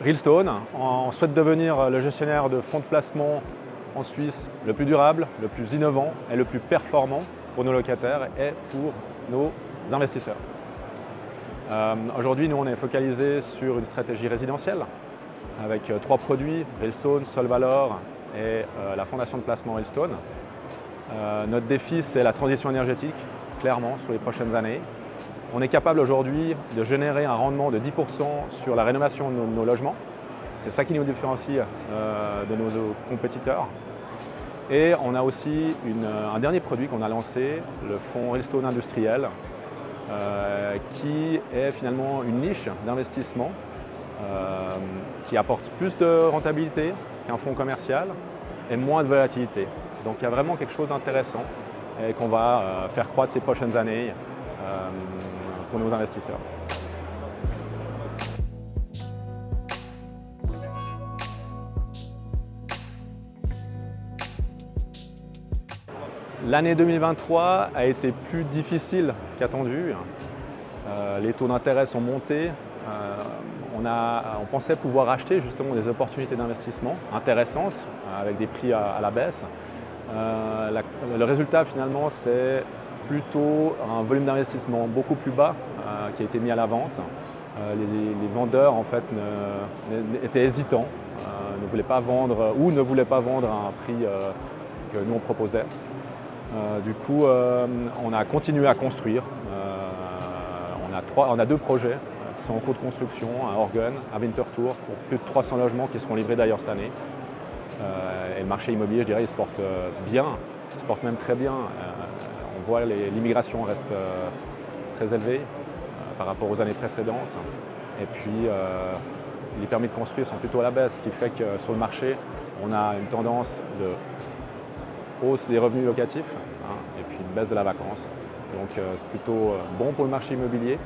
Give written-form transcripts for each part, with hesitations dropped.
Realstone, on souhaite devenir le gestionnaire de fonds de placement en Suisse le plus durable, le plus innovant et le plus performant pour nos locataires et pour nos investisseurs. Aujourd'hui, nous, on est focalisé sur une stratégie résidentielle avec 3 produits, Realstone, Solvalor et la fondation de placement Realstone. Notre défi, c'est la transition énergétique, clairement, sur les prochaines années. On est capable aujourd'hui de générer un rendement de 10% sur la rénovation de nos logements. C'est ça qui nous différencie de nos compétiteurs. Et on a aussi un dernier produit qu'on a lancé, le fonds Realstone industriel, qui est finalement une niche d'investissement qui apporte plus de rentabilité qu'un fonds commercial et moins de volatilité. Donc il y a vraiment quelque chose d'intéressant et qu'on va faire croître ces prochaines années pour nos investisseurs. L'année 2023 a été plus difficile qu'attendu. Les taux d'intérêt sont montés. On pensait pouvoir acheter justement des opportunités d'investissement intéressantes avec des prix à la baisse. Le résultat finalement, c'est plutôt un volume d'investissement beaucoup plus bas qui a été mis à la vente. Les vendeurs en fait étaient hésitants, ne voulaient pas vendre ou ne voulaient pas vendre à un prix que nous on proposait. Du coup, on a continué à construire. On a 2 projets qui sont en cours de construction, à Orgon, à Winterthur, pour plus de 300 logements qui seront livrés d'ailleurs cette année. Et le marché immobilier, je dirais, il se porte bien, il se porte même très bien. On voit l'immigration reste très élevée par rapport aux années précédentes. Et puis, les permis de construire sont plutôt à la baisse, ce qui fait que sur le marché, on a une tendance de hausse des revenus locatifs et puis une baisse de la vacance. Donc c'est plutôt bon pour le marché immobilier,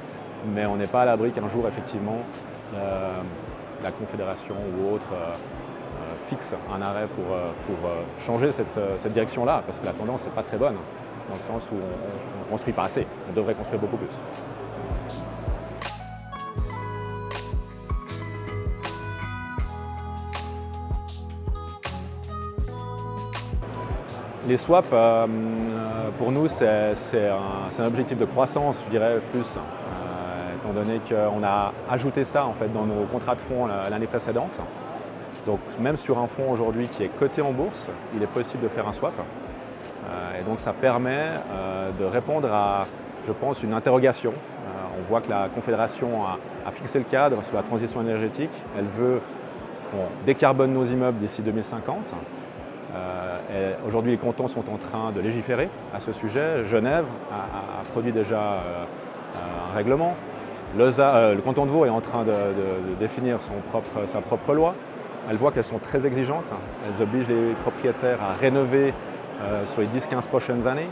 mais on n'est pas à l'abri qu'un jour, effectivement, la Confédération ou autre fixe un arrêt pour changer cette direction-là, parce que la tendance n'est pas très bonne, dans le sens où on ne construit pas assez, on devrait construire beaucoup plus. Les swaps, pour nous, c'est un objectif de croissance, je dirais, plus, étant donné qu'on a ajouté ça en fait, dans nos contrats de fonds l'année précédente. Donc même sur un fonds aujourd'hui qui est coté en bourse, il est possible de faire un swap. Et donc ça permet de répondre à, je pense, une interrogation. On voit que la Confédération a fixé le cadre sur la transition énergétique. Elle veut qu'on décarbone nos immeubles d'ici 2050. Aujourd'hui, les cantons sont en train de légiférer à ce sujet. Genève a produit déjà un règlement. Le canton de Vaud est en train de définir sa propre loi. Elle voit qu'elles sont très exigeantes. Elles obligent les propriétaires à rénover sur les 10-15 prochaines années.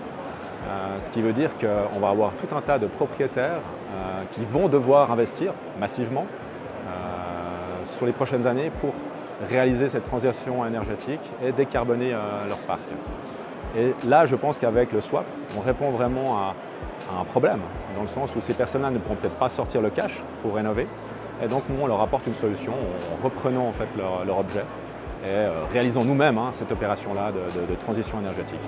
Ce qui veut dire qu'on va avoir tout un tas de propriétaires qui vont devoir investir massivement sur les prochaines années pour réaliser cette transition énergétique et décarboner leur parc. Et là, je pense qu'avec le swap, on répond vraiment à un problème, dans le sens où ces personnes-là ne pourront peut-être pas sortir le cash pour rénover. Et donc, nous, on leur apporte une solution en reprenant en fait, leur objet et réalisant nous-mêmes cette opération-là de transition énergétique.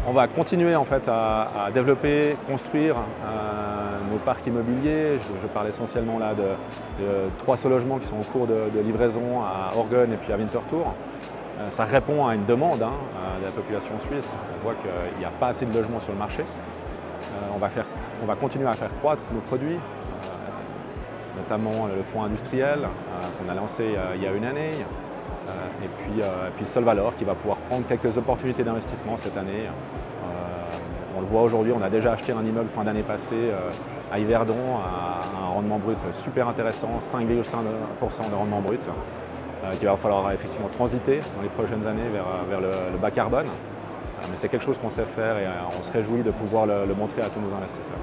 On va continuer en fait, à développer, construire nos parcs immobiliers. Je parle essentiellement là de 300 logements qui sont en cours de livraison à Orgon et puis à Winterthur. Ça répond à une demande de la population suisse. On voit qu'il n'y a pas assez de logements sur le marché. On va continuer à faire croître nos produits, notamment le fonds industriel qu'on a lancé il y a une année. Et puis Solvalor qui va pouvoir prendre quelques opportunités d'investissement cette année. On le voit aujourd'hui, on a déjà acheté un immeuble fin d'année passée à Yverdon à un rendement brut super intéressant, 5,5% de rendement brut, qu'il va falloir effectivement transiter dans les prochaines années vers le bas carbone. Mais c'est quelque chose qu'on sait faire et on se réjouit de pouvoir le montrer à tous nos investisseurs.